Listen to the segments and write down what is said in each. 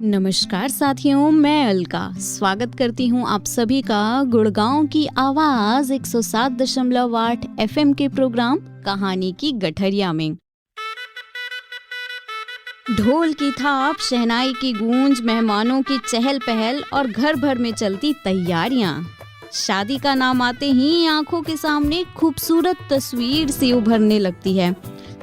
नमस्कार साथियों, मैं अलका स्वागत करती हूँ आप सभी का गुड़गांव की आवाज 107.8 FM के प्रोग्राम कहानी की गठरिया में। ढोल की थाप, शहनाई की गूंज, मेहमानों की चहल पहल और घर भर में चलती तैयारियां। शादी का नाम आते ही आंखों के सामने खूबसूरत तस्वीर सी उभरने लगती है।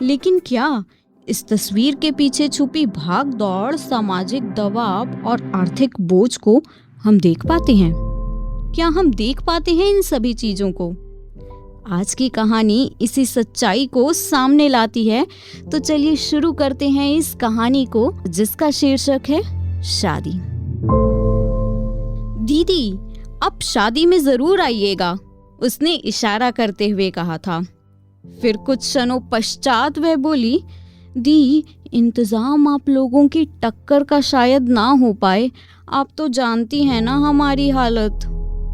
लेकिन क्या इस तस्वीर के पीछे छुपी भाग दौड़, सामाजिक दबाव और आर्थिक बोझ को हम देख पाते हैं? क्या हम देख पाते हैं इन सभी चीजों को? आज की कहानी इसी सच्चाई को सामने लाती है। तो चलिए शुरू करते हैं इस कहानी को, जिसका शीर्षक है शादी। दीदी, अब शादी में जरूर आइएगा, उसने इशारा करते हुए कहा था। फिर कुछ क्षणों पश्चात वह बोली, दी, इंतजाम आप लोगों की टक्कर का शायद ना हो पाए। आप तो जानती हैं ना हमारी हालत।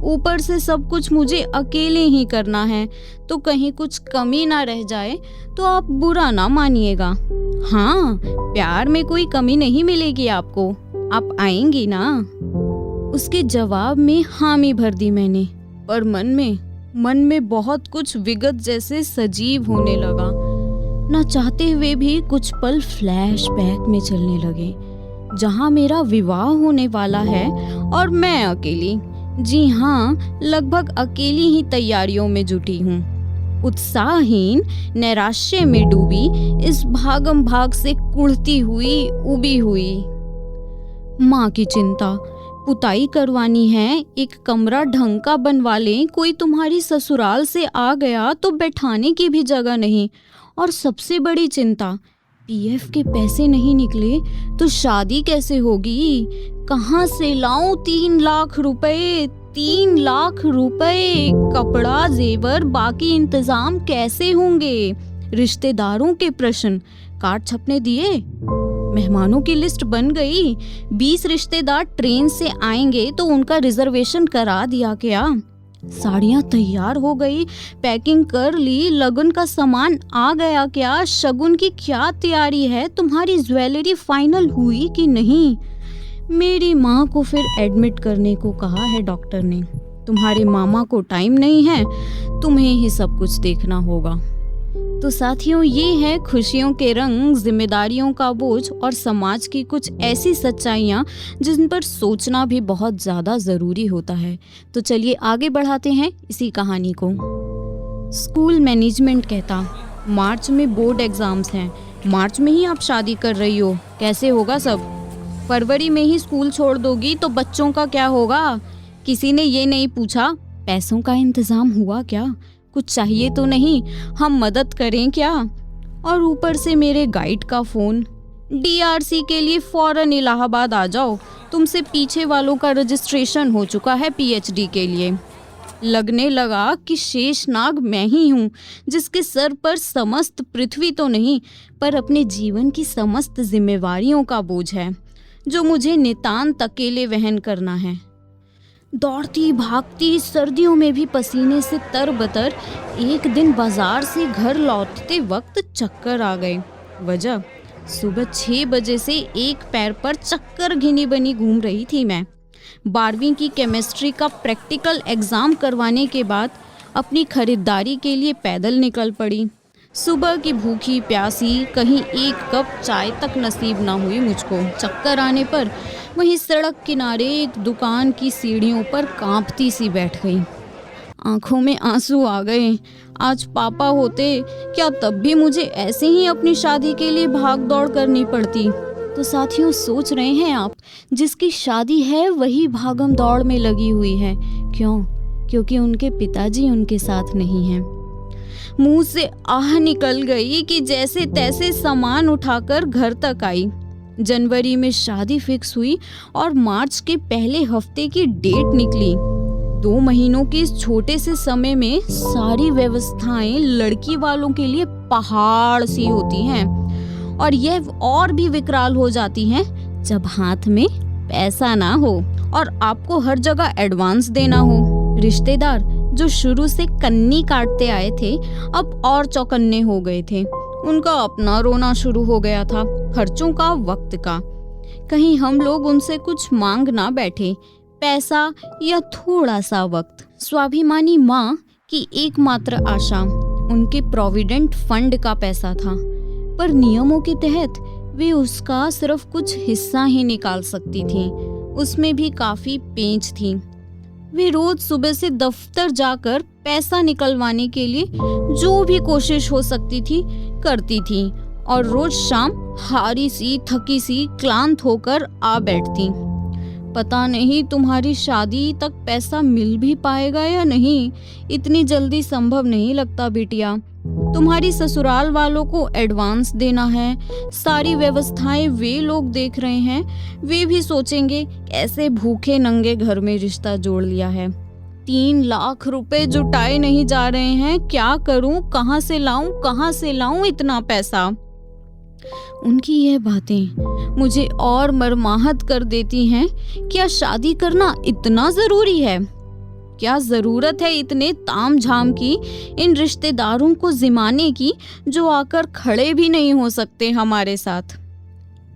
ऊपर से सब कुछ मुझे अकेले ही करना है, तो कहीं कुछ कमी ना रह जाए तो आप बुरा ना मानिएगा। हाँ, प्यार में कोई कमी नहीं मिलेगी आपको। आप आएंगी ना? उसके जवाब में हामी भर दी मैंने, पर मन में बहुत कुछ विगत जैसे सजीव होने लगा। न चाहते हुए भी कुछ पल फ्लैशबैक में चलने लगे, जहां मेरा विवाह होने वाला है और मैं अकेली, जी हाँ, लगभग अकेली ही तैयारियों में जुटी हूँ। उत्साहहीन, नैराश्य में डूबी, इस भागम भाग से कुढ़ती हुई, उबी हुई। माँ की चिंता, पुताई करवानी है, एक कमरा ढंग का बनवा लें, कोई तुम्हारी ससुराल से आ गया तो बैठाने की भी जगह नहीं। और सबसे बड़ी चिंता, पीएफ के पैसे नहीं निकले तो शादी कैसे होगी? कहाँ से लाऊं 3 लाख रुपए? 3 लाख रुपए, कपड़ा, जेवर, बाकी इंतजाम कैसे होंगे? रिश्तेदारों के प्रश्न, कार्ड छपने दिए? मेहमानों की लिस्ट बन गई? 20 रिश्तेदार ट्रेन से आएंगे तो उनका रिजर्वेशन करा दिया क्या? साड़ियाँ तैयार हो गई, पैकिंग कर ली, लगन का सामान आ गया क्या? शगुन की क्या तैयारी है? तुम्हारी ज्वेलरी फाइनल हुई कि नहीं? मेरी माँ को फिर एडमिट करने को कहा है डॉक्टर ने। तुम्हारे मामा को टाइम नहीं है, तुम्हें ही सब कुछ देखना होगा। तो साथियों, ये है खुशियों के रंग, जिम्मेदारियों का बोझ और समाज की कुछ ऐसी सच्चाइयाँ जिन पर सोचना भी बहुत ज़्यादा ज़रूरी होता है। तो चलिए आगे बढ़ाते हैं इसी कहानी को। स्कूल मैनेजमेंट कहता, मार्च में बोर्ड एग्ज़ाम्स हैं, मार्च में ही आप शादी कर रही हो, कैसे होगा सब? फरवरी में ही स्कूल छोड़ दोगी तो बच्चों का क्या होगा? किसी ने ये नहीं पूछा पैसों का इंतज़ाम हुआ क्या? कुछ चाहिए तो नहीं, हम मदद करें क्या? और ऊपर से मेरे गाइड का फ़ोन, डीआरसी के लिए फ़ौरन इलाहाबाद आ जाओ, तुमसे पीछे वालों का रजिस्ट्रेशन हो चुका है पीएचडी के लिए। लगने लगा कि शेषनाग मैं ही हूँ, जिसके सर पर समस्त पृथ्वी तो नहीं, पर अपने जीवन की समस्त जिम्मेवारियों का बोझ है, जो मुझे नितांत अकेले वहन करना है। दौड़ती भागती, सर्दियों में भी पसीने से तरबतर, एक दिन बाजार से घर लौटते वक्त चक्कर आ गए। वजह, सुबह 6 बजे से एक पैर पर चक्कर घिनी बनी घूम रही थी मैं। 12वीं की केमिस्ट्री का प्रैक्टिकल एग्ज़ाम करवाने के बाद अपनी खरीदारी के लिए पैदल निकल पड़ी। सुबह की भूखी प्यासी, कहीं एक कप चाय तक नसीब ना हुई मुझको। चक्कर आने पर वहीं सड़क किनारे एक दुकान की सीढ़ियों पर कांपती सी बैठ गई। आंखों में आंसू आ गए। आज पापा होते, क्या तब भी मुझे ऐसे ही अपनी शादी के लिए भाग दौड़ करनी पड़ती? तो साथियों, सोच रहे हैं आप, जिसकी शादी है वही भागम दौड़ में लगी हुई है। क्यों? क्योंकि उनके पिताजी उनके साथ नहीं हैं। मुंह से आह निकल गई कि जैसे तैसे सामान उठाकर घर तक आई। जनवरी में शादी फिक्स हुई और मार्च के पहले हफ्ते की डेट निकली। 2 महीनों के इस छोटे से समय में सारी व्यवस्थाएं लड़की वालों के लिए पहाड़ सी होती हैं, और यह और भी विकराल हो जाती हैं जब हाथ में पैसा ना हो और आपको हर जगह एडवांस देना हो। रिश्तेदार जो शुरू से कन्नी काटते आए थे, अब और चौकन्ने हो गए थे। उनका अपना रोना शुरू हो गया था, खर्चों का, वक्त का। कहीं हम लोग उनसे कुछ मांग ना बैठे, पैसा या थोड़ा सा वक्त। स्वाभिमानी माँ की एकमात्र आशा उनके प्रोविडेंट फंड का पैसा था, पर नियमों के तहत वे उसका सिर्फ कुछ हिस्सा ही निकाल सकती थी। उसमें भी काफी पेंच थी। वे रोज सुबह से दफ्तर जाकर पैसा निकलवाने के लिए जो भी कोशिश हो सकती थी करती थी, और रोज शाम हारी सी थकी सी क्लांत होकर आ बैठती। पता नहीं तुम्हारी शादी तक पैसा मिल भी पाएगा या नहीं, इतनी जल्दी संभव नहीं लगता बिटिया। तुम्हारी ससुराल वालों को एडवांस देना है, सारी व्यवस्थाएं वे लोग देख रहे हैं। वे भी सोचेंगे ऐसे भूखे नंगे घर में रिश्ता जोड़ लिया है। 3 लाख रुपए जुटाए नहीं जा रहे हैं, क्या करूं, कहां से लाऊं इतना पैसा। उनकी यह बातें मुझे और मर्माहत कर देती हैं। क्या शादी करना इतना जरूरी है? क्या जरूरत है इतने ताम झाम की, इन रिश्तेदारों को जिमाने की जो आकर खड़े भी नहीं हो सकते हमारे साथ।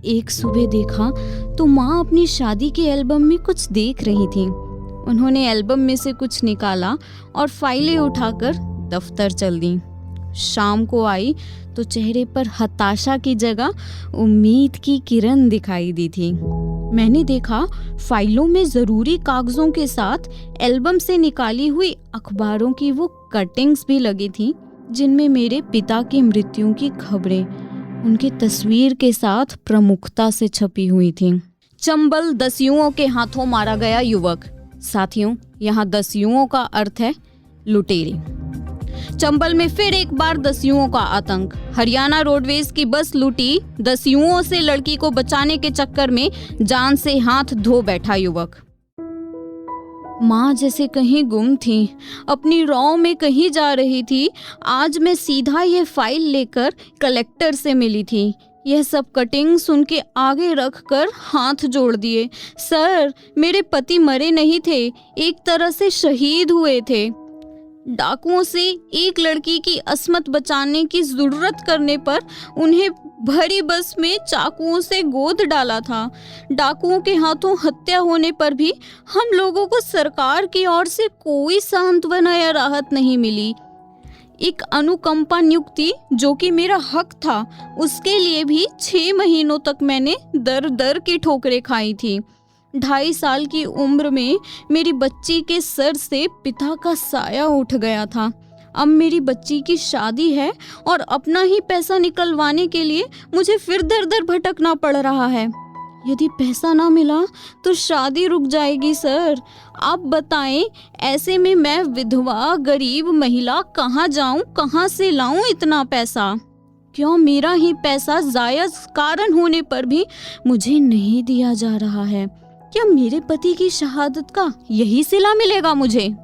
एक सुबह देखा तो माँ अपनी शादी के एल्बम में कुछ देख रही थी। उन्होंने एल्बम में से कुछ निकाला और फाइलें उठाकर दफ्तर चल दी। शाम को आई तो चेहरे पर हताशा की जगह उम्मीद की किरण दिखाई दी थी। मैंने देखा फाइलों में जरूरी कागजों के साथ एल्बम से निकाली हुई अखबारों की वो कटिंग्स भी लगी थी, जिनमें मेरे पिता की मृत्यु की खबरें उनकी तस्वीर के साथ प्रमुखता से छपी हुई थी। चंबल दस्युओं के हाथों मारा गया युवक। साथियों, यहाँ दस्युओं का अर्थ है लुटेरे। चंबल में फिर एक बार दस्युओं का आतंक। हरियाणा रोडवेज की बस लूटी। दस्युओं से लड़की को बचाने के चक्कर में जान से हाथ धो बैठा युवक। माँ जैसे कहीं गुम थी, अपनी रौ में कहीं जा रही थी। आज मैं सीधा ये फाइल लेकर कलेक्टर से मिली थी। यह सब कटिंग्स उनके आगे रखकर हाथ जोड़ दिए। सर, मेरे पति मरे नहीं थे, एक तरह से शहीद हुए थे। डाकुओं से एक लड़की की अस्मत बचाने की जरूरत करने पर उन्हें भरी बस में चाकुओं से गोद डाला था। डाकुओं के हाथों हत्या होने पर भी हम लोगों को सरकार की ओर से कोई सांत्वना या राहत नहीं मिली। एक अनुकंपा नियुक्ति जो कि मेरा हक था, उसके लिए भी 6 महीनों तक मैंने दर दर की ठोकरें खाई थी। 2.5 साल की उम्र में मेरी बच्ची के सर से पिता का साया उठ गया था। अब मेरी बच्ची की शादी है और अपना ही पैसा निकलवाने के लिए मुझे फिर दर दर भटकना पड़ रहा है। यदि पैसा ना मिला तो शादी रुक जाएगी सर। आप बताएं, ऐसे में मैं विधवा गरीब महिला कहाँ जाऊं, कहाँ से लाऊं इतना पैसा? क्यों मेरा ही पैसा जायज कारण होने पर भी मुझे नहीं दिया जा रहा है? क्या मेरे पति की शहादत का यही सिला मिलेगा मुझे?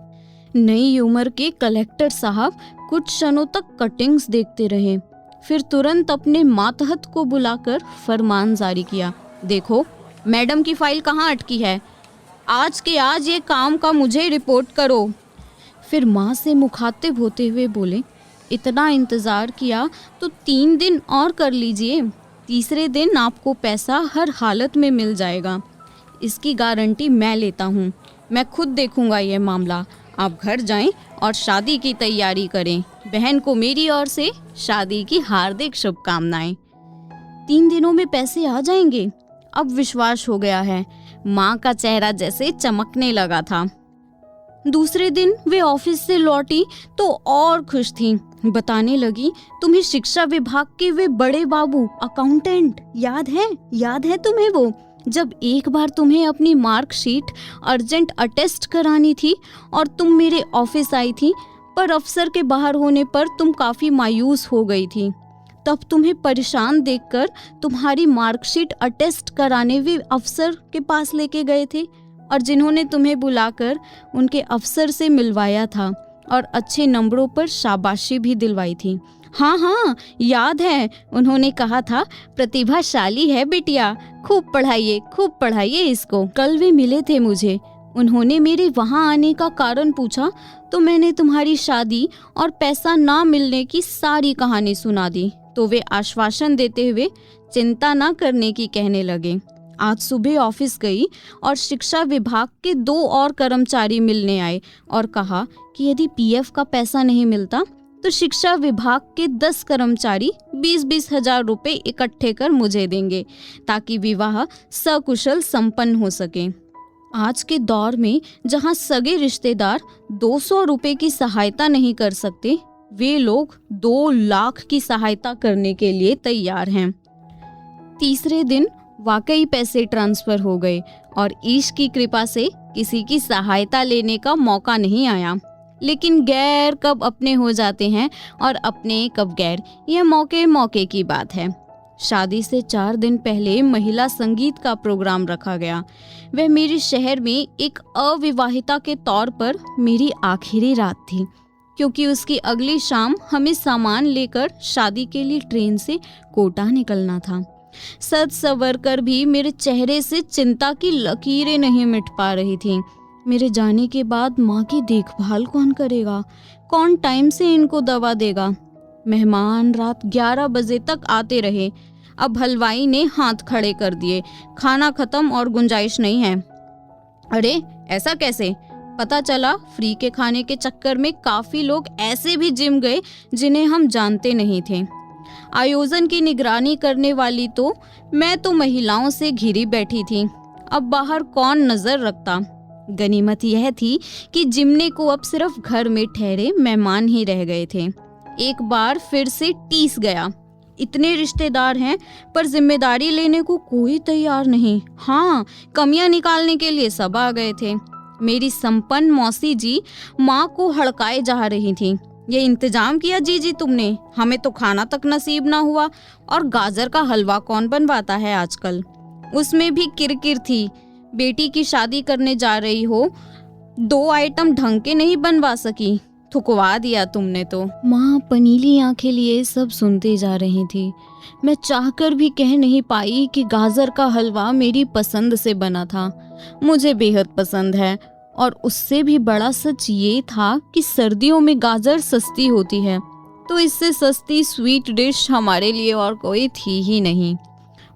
नई उम्र के कलेक्टर साहब कुछ क्षणों तक कटिंग्स देखते रहे, फिर तुरंत अपने मातहत को बुलाकर फरमान जारी किया। देखो, मैडम की फाइल कहाँ अटकी है, आज के आज ये काम का मुझे रिपोर्ट करो। फिर माँ से मुखातिब होते हुए बोले, इतना इंतज़ार किया तो 3 दिन और कर लीजिए। तीसरे दिन आपको पैसा हर हालत में मिल जाएगा, इसकी गारंटी मैं लेता हूँ। मैं खुद देखूंगा ये मामला। आप घर जाएं और शादी की तैयारी करें। बहन को मेरी ओर से शादी की हार्दिक शुभकामनाएं। 3 दिनों में पैसे आ जाएंगे, अब विश्वास हो गया है। माँ का चेहरा जैसे चमकने लगा था। दूसरे दिन वे ऑफिस से लौटी तो और खुश थी। बताने लगी, तुम्हें शिक्षा विभाग के वे बड़े बाबू अकाउंटेंट याद है तुम्हें वो? जब एक बार तुम्हें अपनी मार्कशीट अर्जेंट अटेस्ट करानी थी और तुम मेरे ऑफिस आई थी, पर अफसर के बाहर होने पर तुम काफ़ी मायूस हो गई थी। तब तुम्हें परेशान देखकर तुम्हारी मार्कशीट अटेस्ट कराने वे अफसर के पास लेके गए थे, और जिन्होंने तुम्हें बुलाकर उनके अफसर से मिलवाया था और अच्छे नंबरों पर शाबाशी भी दिलवाई थी। हाँ, याद है। उन्होंने कहा था, प्रतिभाशाली है बिटिया, खूब पढ़ाइए इसको। कल वे मिले थे मुझे। उन्होंने मेरे वहाँ आने का कारण पूछा तो मैंने तुम्हारी शादी और पैसा ना मिलने की सारी कहानी सुना दी। तो वे आश्वासन देते हुए चिंता ना करने की कहने लगे। आज सुबह ऑफिस गई और शिक्षा विभाग के 2 और कर्मचारी मिलने आए और कहा कि यदि पीएफ का पैसा नहीं मिलता तो शिक्षा विभाग के 10 कर्मचारी 20-20 हजार रुपए इकट्ठे कर मुझे देंगे ताकि विवाह सकुशल संपन्न हो सके। आज के दौर में जहां सगे रिश्तेदार 200 रुपए की सहायता नहीं कर सकते, वे लोग 2 लाख की सहायता करने के लिए तैयार हैं। तीसरे दिन वाकई पैसे ट्रांसफर हो गए और ईश की कृपा से किसी की सहायता लेने का मौका नहीं आया। लेकिन गैर कब अपने हो जाते हैं और अपने कब गैर, यह मौके मौके की बात है। शादी से 4 दिन पहले महिला संगीत का प्रोग्राम रखा गया। वह मेरे शहर में एक अविवाहिता के तौर पर मेरी आखिरी रात थी, क्योंकि उसकी अगली शाम हमें सामान लेकर शादी के लिए ट्रेन से कोटा निकलना था। सज संवर कर भी मेरे चेहरे से चिंता की लकीरें नहीं मिट पा रही थीं। मेरे जाने के बाद माँ की देखभाल कौन करेगा? कौन टाइम से इनको दवा देगा? मेहमान रात 11 बजे तक आते रहे। अब हलवाई ने हाथ खड़े कर दिए, खाना खत्म और गुंजाइश नहीं है। अरे ऐसा कैसे? पता चला फ्री के खाने के चक्कर में काफी लोग ऐसे भी जिम गए जिन्हें हम जानते नहीं थे। आयोजन की निगरानी करने वाली तो मैं तो महिलाओं से घिरी बैठी थी। अब बाहर कौन नजर रखता? गनीमत यह थी कि जिमने को अब सिर्फ घर में ठहरे मेहमान ही रह गए थे। एक बार फिर से टीस गया। इतने रिश्तेदार हैं पर जिम्मेदारी लेने को कोई तैयार नहीं। हाँ, कमियां निकालने के लिए सब आ गए थे। मेरी संपन्न मौसी जी माँ को हड़काए जा रही थी। ये इंतजाम किया जीजी तुमने? हमें तो खाना तक नसीब ना हुआ। और गाजर का हलवा कौन बनवाता है आजकल? उसमें भी किरकिर थी। बेटी की शादी करने जा रही हो, 2 आइटम ढंग के नहीं बनवा सकी, थुकवा दिया तुमने तो। माँ पनीली आंखें लिए सब सुनते जा रही थी। मैं चाहकर भी कह नहीं पाई कि गाजर का हलवा मेरी पसंद से बना था। मुझे बेहद पसंद है। और उससे भी बड़ा सच ये था कि सर्दियों में गाजर सस्ती होती है, तो इससे सस्ती स्वीट डिश हमारे लिए और कोई थी ही नहीं।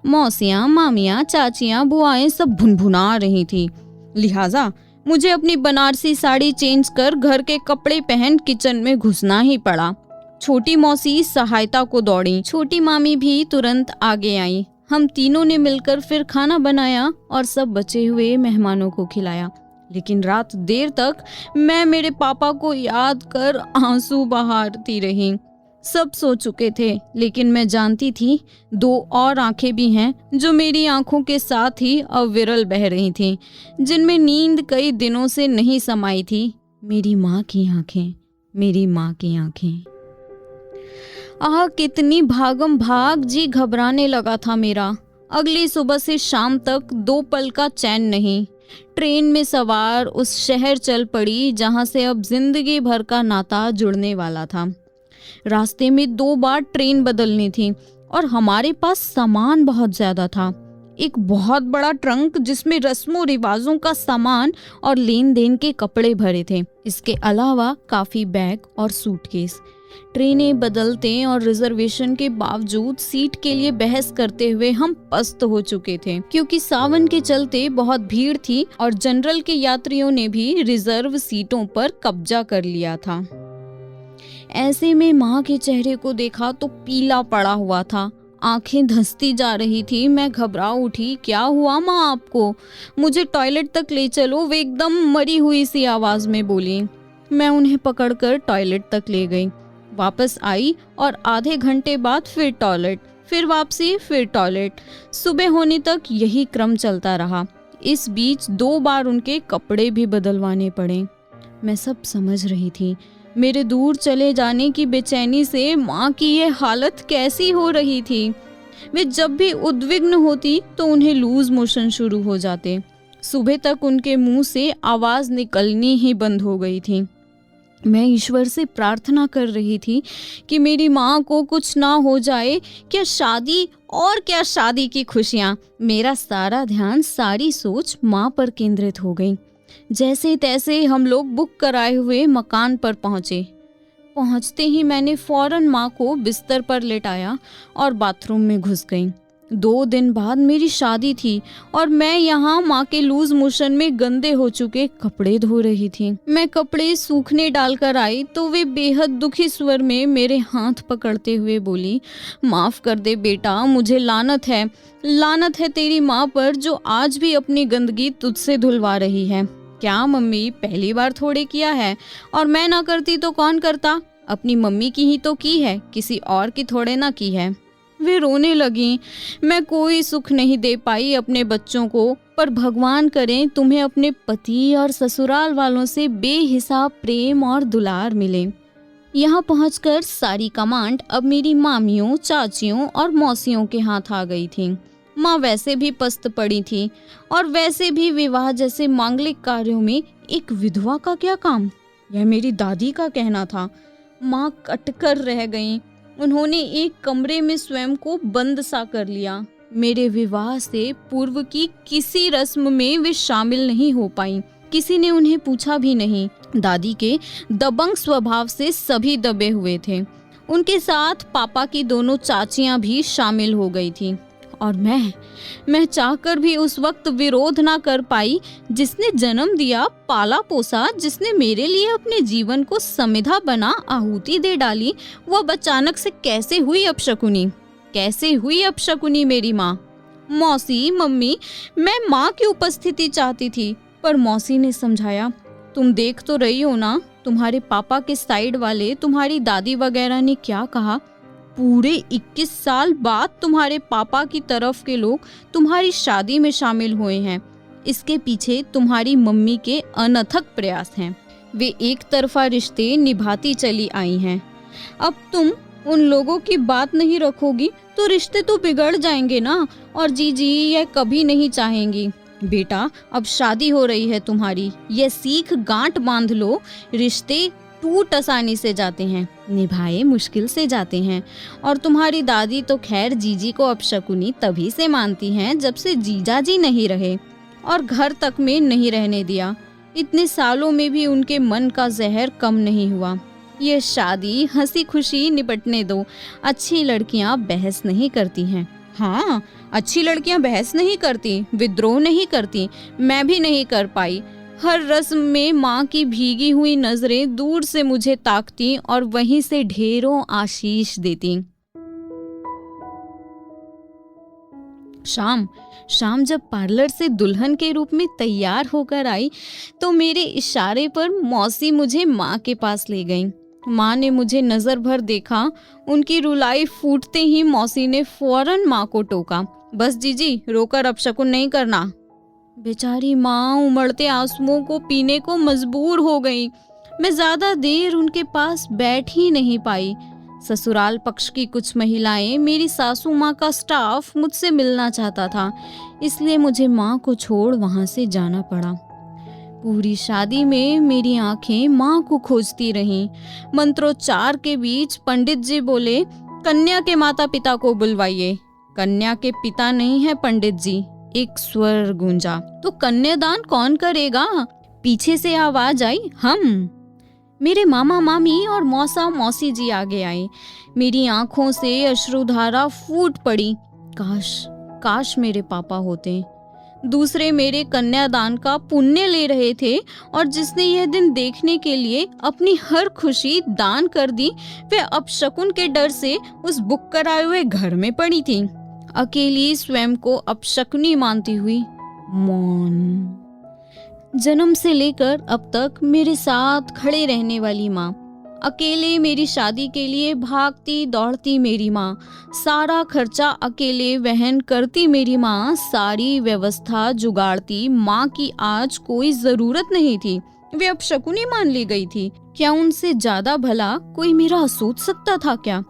मौसियाँ, मामियाँ, चाचियाँ, बुआएं सब भुनभुना रही थी। लिहाजा मुझे अपनी बनारसी साड़ी चेंज कर घर के कपड़े पहन किचन में घुसना ही पड़ा। छोटी मौसी सहायता को दौड़ी, छोटी मामी भी तुरंत आगे आई। हम तीनों ने मिलकर फिर खाना बनाया और सब बचे हुए मेहमानों को खिलाया। लेकिन रात देर तक मैं मेरे पापा को याद कर आंसू बहाती रही। सब सो चुके थे, लेकिन मैं जानती थी 2 और आंखें भी हैं जो मेरी आंखों के साथ ही अविरल बह रही थीं, जिनमें नींद कई दिनों से नहीं समाई थी। मेरी माँ की आंखें, मेरी माँ की आंखें। आह, कितनी भागम भाग, जी घबराने लगा था मेरा। अगली सुबह से शाम तक 2 पल का चैन नहीं। ट्रेन में सवार उस शहर चल पड़ी जहां से अब जिंदगी भर का नाता जुड़ने वाला था। रास्ते में 2 बार ट्रेन बदलनी थी और हमारे पास सामान बहुत ज्यादा था। एक बहुत बड़ा ट्रंक जिसमें रस्मों रिवाजों का सामान और लेन देन के कपड़े भरे थे। इसके अलावा काफी बैग और सूटकेस। ट्रेनें बदलते और रिजर्वेशन के बावजूद सीट के लिए बहस करते हुए हम पस्त हो चुके थे, क्योंकि सावन के चलते बहुत भीड़ थी और जनरल के यात्रियों ने भी रिजर्व सीटों पर कब्जा कर लिया था। ऐसे में माँ के चेहरे को देखा तो पीला पड़ा हुआ था, आंखें धंसती जा रही थी। मैं घबरा उठी। क्या हुआ माँ आपको? मुझे टॉयलेट तक ले चलो, वे एकदम मरी हुई सी आवाज में बोली। मैं उन्हें पकड़कर टॉयलेट तक ले गई, वापस आई और आधे घंटे बाद फिर टॉयलेट, फिर वापसी, फिर टॉयलेट। सुबह होने तक यही क्रम चलता रहा। इस बीच 2 बार उनके कपड़े भी बदलवाने पड़े। मैं सब समझ रही थी। मेरे दूर चले जाने की बेचैनी से माँ की ये हालत कैसी हो रही थी। वे जब भी उद्विग्न होती तो उन्हें लूज मोशन शुरू हो जाते। सुबह तक उनके मुंह से आवाज निकलनी ही बंद हो गई थी। मैं ईश्वर से प्रार्थना कर रही थी कि मेरी माँ को कुछ ना हो जाए। क्या शादी और क्या शादी की खुशियाँ। मेरा सारा ध्यान, सारी सोच माँ पर केंद्रित हो गई। जैसे तैसे हम लोग बुक कराए हुए मकान पर पहुँचते ही मैंने फौरन माँ को बिस्तर पर लेटाया और बाथरूम में घुस गई। 2 दिन बाद मेरी शादी थी और मैं यहाँ माँ के लूज मोशन में गंदे हो चुके कपड़े धो रही थी। मैं कपड़े सूखने डालकर आई तो वे बेहद दुखी स्वर में मेरे हाथ पकड़ते हुए बोली, माफ कर दे बेटा, मुझे लानत है तेरी माँ पर जो आज भी अपनी गंदगी तुझसे धुलवा रही है। क्या मम्मी, पहली बार थोड़े किया है, और मैं ना करती तो कौन करता? अपनी मम्मी की ही तो की है, किसी और की थोड़े ना की है। वे रोने लगी। मैं कोई सुख नहीं दे पाई अपने बच्चों को, पर भगवान करें तुम्हें अपने पति और ससुराल वालों से बेहिसाब प्रेम और दुलार मिले। यहाँ पहुंचकर सारी कमांड अब मेरी मामियों, चाचियों और मौसियों के हाथ आ गई थी। माँ वैसे भी पस्त पड़ी थी और वैसे भी विवाह जैसे मांगलिक कार्यों में एक विधवा का क्या काम, यह मेरी दादी का कहना था। माँ कटकर रह गईं। उन्होंने एक कमरे में स्वयं को बंद सा कर लिया। मेरे विवाह से पूर्व की किसी रस्म में वे शामिल नहीं हो पाईं। किसी ने उन्हें पूछा भी नहीं। दादी के दबंग स्वभाव से सभी दबे हुए थे। उनके साथ पापा की दोनों चाचियां भी शामिल हो गई थी और मैं चाहकर भी उस वक्त विरोध ना कर पाई। जिसने जन्म दिया, पाला पोसा, जिसने मेरे लिए अपने जीवन को समिधा बना आहुति दे डाली, वो अब अचानक से कैसे हुई अपशकुनी मेरी माँ। मौसी, मम्मी, मैं माँ की उपस्थिति चाहती थी, पर मौसी ने समझाया, तुम देख तो रही हो ना, तुम्हारे पापा के साइड वाले, तुम्हारी दादी वगैरह ने क्या कहा। पूरे 21 साल बाद तुम्हारे पापा की तरफ के लोग तुम्हारी शादी में शामिल हुए हैं। इसके पीछे तुम्हारी मम्मी के अनथक प्रयास हैं। वे एक तरफा रिश्ते निभाती चली आई हैं। अब तुम उन लोगों की बात नहीं रखोगी तो रिश्ते तो बिगड़ जाएंगे ना, और जीजी यह कभी नहीं चाहेंगी। बेटा, अब शादी हो रही है तुम्हारी, यह सीख गांठ बांध लो। रिश्ते टूट आसानी से जाते हैं, निभाए मुश्किल से जाते हैं। और तुम्हारी दादी तो खैर जीजी को अपशकुनी तभी से मानती हैं जब से जीजा जी नहीं रहे और घर तक में नहीं रहने दिया। इतने सालों में भी उनके मन का जहर कम नहीं हुआ। ये शादी हंसी खुशी निपटने दो। अच्छी लड़कियां बहस नहीं करती हैं। हाँ, अच्छी लड़कियां बहस नहीं करती, विद्रोह नहीं करती। मैं भी नहीं कर पाई। हर रस्म में माँ की भीगी हुई नजरें दूर से मुझे ताकती और वहीं से ढेरों आशीष देती। शाम जब पार्लर से दुल्हन के रूप में तैयार होकर आई तो मेरे इशारे पर मौसी मुझे माँ के पास ले गईं। माँ ने मुझे नजर भर देखा। उनकी रुलाई फूटते ही मौसी ने फौरन माँ को टोका, बस जीजी, रोकर अपशकुन नहीं करना। बेचारी माँ उमड़ते आंसुओं को पीने को मजबूर हो गई। मैं ज्यादा देर उनके पास बैठ ही नहीं पाई। ससुराल पक्ष की कुछ महिलाएं, मेरी सासू माँ का स्टाफ मुझसे मिलना चाहता था, इसलिए मुझे माँ को छोड़ वहां से जाना पड़ा। पूरी शादी में मेरी आंखें माँ को खोजती रहीं। मंत्रोच्चार के बीच पंडित जी बोले, कन्या के माता पिता को बुलवाइए। कन्या के पिता नहीं है पंडित जी, एक स्वर गूंजा। तो कन्यादान कौन करेगा? पीछे से आवाज आई, हम। मेरे मामा मामी और मौसा मौसी जी आगे आए। मेरी आंखों से अश्रुधारा फूट पड़ी। काश मेरे पापा होते। दूसरे मेरे कन्यादान का पुण्य ले रहे थे और जिसने यह दिन देखने के लिए अपनी हर खुशी दान कर दी, वे अपशकुन के डर से उस बुक कराए हुए घर में पड़ी थी, अकेली, स्वयं को अपशकुनी मानती हुई, मौन। जन्म से लेकर अब तक मेरे साथ खड़े रहने वाली माँ, अकेले मेरी शादी के लिए भागती दौड़ती मेरी माँ, सारा खर्चा अकेले वहन करती मेरी माँ, सारी व्यवस्था जुगाड़ती माँ की आज कोई जरूरत नहीं थी। वे अपशकुनी मान ली गई थी। क्या उनसे ज्यादा भला कोई मेरा सोच सकता था क्या?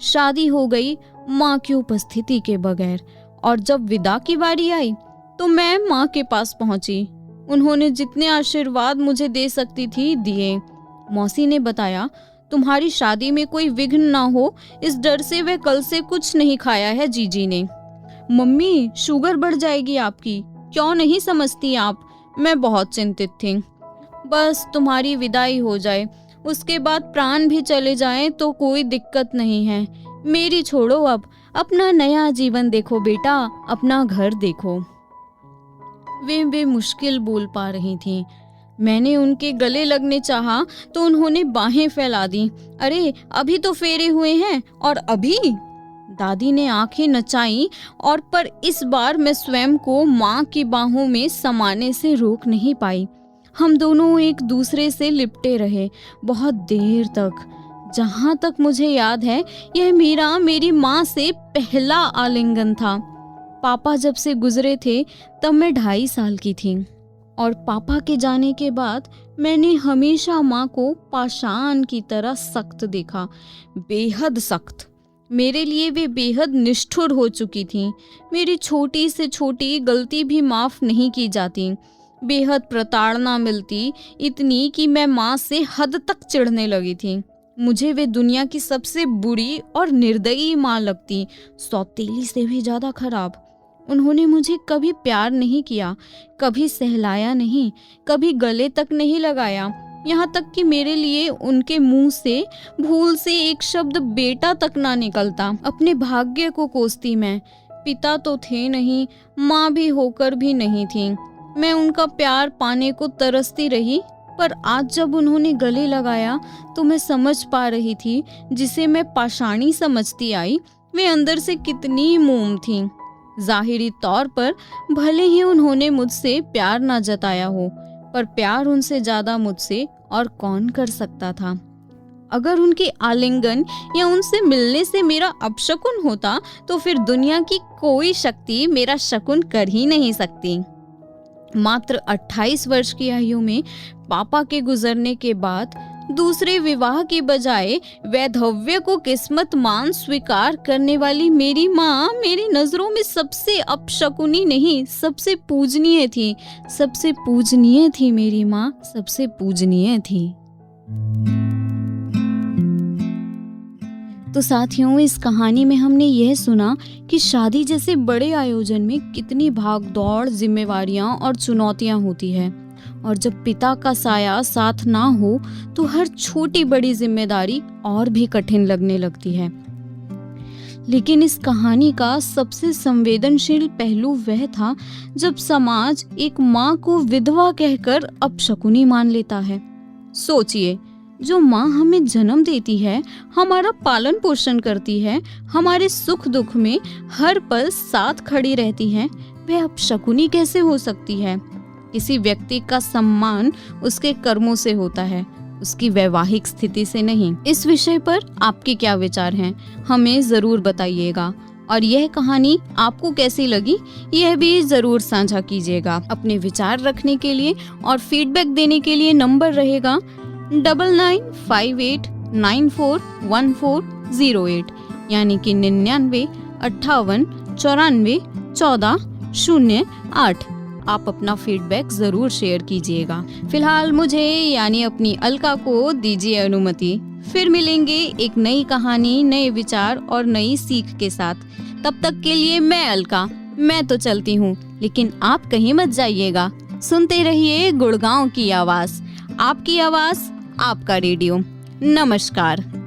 शादी हो गई माँ की उपस्थिति के बगैर, और जब विदा की बारी आई तो मैं माँ के पास पहुंची। उन्होंने जितने आशीर्वाद मुझे दे सकती थी दिए। मौसी ने बताया, तुम्हारी शादी में कोई विघ्न ना हो, इस डर से वह कल से कुछ नहीं खाया है जीजी ने। मम्मी, शुगर बढ़ जाएगी आपकी, क्यों नहीं समझती आप? मैं बहुत चिंतित थी। बस तुम्हारी विदाई हो जाए, उसके बाद प्राण भी चले जाएं तो कोई दिक्कत नहीं है। मेरी छोड़ो, अब अपना नया जीवन देखो बेटा, अपना घर देखो। वे मुश्किल बोल पा रही थीं। मैंने उनके गले लगने चाहा तो उन्होंने बाहें फैला दी। अरे अभी तो फेरे हुए हैं और अभी। दादी ने आंखें नचाई और पर इस बार मैं स्वयं को माँ की बाहों में समाने से रोक नहीं पाई। हम दोनों एक दूसरे से लिपटे रहे बहुत देर तक। जहाँ तक मुझे याद है यह मेरी माँ से पहला आलिंगन था। पापा जब से गुजरे थे तब मैं 2.5 साल की थी और पापा के जाने के बाद मैंने हमेशा माँ को पाषाण की तरह सख्त देखा, बेहद सख्त। मेरे लिए वे बेहद निष्ठुर हो चुकी थीं। मेरी छोटी से छोटी गलती भी माफ़ नहीं की जाती। बेहद प्रताड़ना मिलती, इतनी कि मैं माँ से हद तक चिढ़ने लगी थी। मुझे वे दुनिया की सबसे बुरी और निर्दयी माँ लगती, सौतेली से भी ज़्यादा खराब। उन्होंने मुझे कभी प्यार नहीं किया, कभी सहलाया नहीं, कभी गले तक नहीं लगाया। यहाँ तक कि मेरे लिए उनके मुंह से भूल से एक शब्द बेटा तक ना निकलता। अपने भाग्य को कोसती मैं। पिता तो थे नहीं, माँ भी होकर भी नहीं थी। मैं उनका प्यार पाने को तरसती रही, पर आज जब उन्होंने गले लगाया तो मैं समझ पा रही थी जिसे मैं पाषाणी समझती आई, वे अंदर से कितनी मोम थीं। जाहिरी तौर पर भले ही उन्होंने मुझसे प्यार ना जताया हो, पर प्यार उनसे ज्यादा मुझसे और कौन कर सकता था। अगर उनके आलिंगन या उनसे मिलने से मेरा अपशकुन होता तो फिर दुनिया की कोई शक्ति मेरा शकुन कर ही नहीं सकती। मात्र 28 वर्ष की आयु में पापा के गुजरने के बाद दूसरे विवाह की बजाय वैधव्य को किस्मत मान स्वीकार करने वाली मेरी माँ मेरी नजरों में सबसे अपशकुनी नहीं, सबसे पूजनीय थी। सबसे पूजनीय थी मेरी माँ, सबसे पूजनीय थी। तो साथियों, इस कहानी में हमने यह सुना कि शादी जैसे बड़े आयोजन में कितनी भाग दौड़, जिम्मेवारियां और चुनौतियां होती है, और जब पिता का साया साथ ना हो तो हर छोटी बड़ी जिम्मेदारी और भी कठिन लगने लगती है। लेकिन इस कहानी का सबसे संवेदनशील पहलू वह था जब समाज एक माँ को विधवा कहकर अपशकुनी मान लेता है। सोचिए, जो माँ हमें जन्म देती है, हमारा पालन पोषण करती है, हमारे सुख दुख में हर पल साथ खड़ी रहती है, वह अपशकुनी कैसे हो सकती है? किसी व्यक्ति का सम्मान उसके कर्मों से होता है, उसकी वैवाहिक स्थिति से नहीं। इस विषय पर आपके क्या विचार हैं? हमें जरूर बताइएगा। और यह कहानी आपको कैसी लगी यह भी जरूर साझा कीजिएगा। अपने विचार रखने के लिए और फीडबैक देने के लिए नंबर रहेगा 9958941408 यानी कि 9958941408। आप अपना फीडबैक जरूर शेयर कीजिएगा। फिलहाल मुझे यानी अपनी अलका को दीजिए अनुमति। फिर मिलेंगे एक नई कहानी, नए विचार और नई सीख के साथ। तब तक के लिए मैं अलका, मैं तो चलती हूँ, लेकिन आप कहीं मत जाइएगा। सुनते रहिए गुड़गांव की आवाज, आपकी आवाज, आपका रेडियो। नमस्कार।